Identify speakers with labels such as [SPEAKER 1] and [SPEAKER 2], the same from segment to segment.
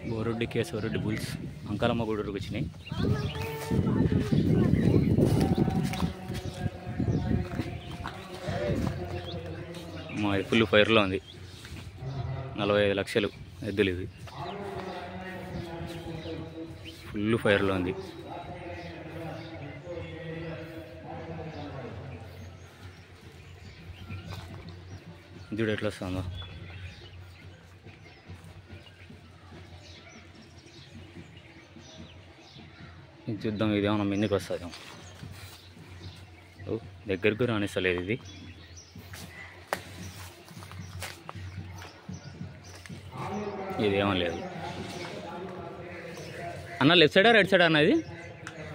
[SPEAKER 1] బోరొడ్డి Keshavareddy bulls Ankalamma గూడూరుకు వచ్చినాయి. మా full ఫైర్లో ఉంది. 45 లక్షలు ఎద్దులు ఇవి. ఫుల్ ఫైర్లో ఉంది. చూడు ఎట్లా వస్తుందో. చూద్దాం ఇదేమన్నా మిందికి వస్తుందేమో. దగ్గరకు రానిస్తలేదు ఇది. ఇదేమో లేదు అన్న. లెఫ్ట్ సైడా రైట్ సైడా అన్న? ఇది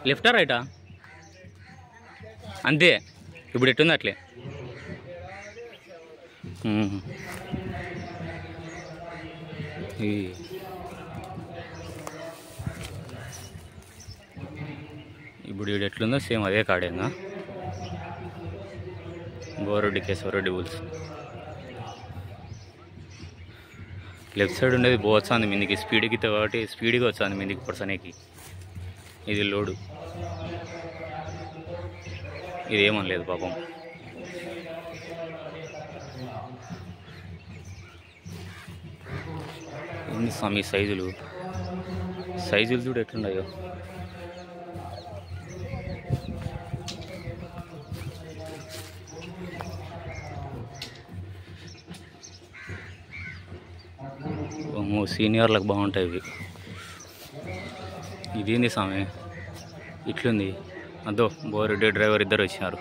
[SPEAKER 1] లెఫ్టా రైటా? అంతే. ఇప్పుడు ఎట్టుంది అట్లే. ఇప్పుడు ఇది ఎట్లుందో సేమ్ అదే కాడేంగా. బోరొడ్డి కేశవరెడ్డి బుల్స్. లెఫ్ట్ సైడ్ ఉండేది పోవచ్చాంది మీదికి, స్పీడ్కి కాబట్టి స్పీడ్గా వచ్చింది మీదికి పర్సనేకి. ఇది లోడు. ఇది ఏమనలేదు పాపం. ఏంది స్వామి సైజులు చూడు ఎట్లున్నాయో. సీనియర్లకు బాగుంటాయి ఇవి. ఇదేంది స్వామి ఇట్లుంది? అదో బోరొడ్డి డ్రైవర్ ఇద్దరు వచ్చినారు.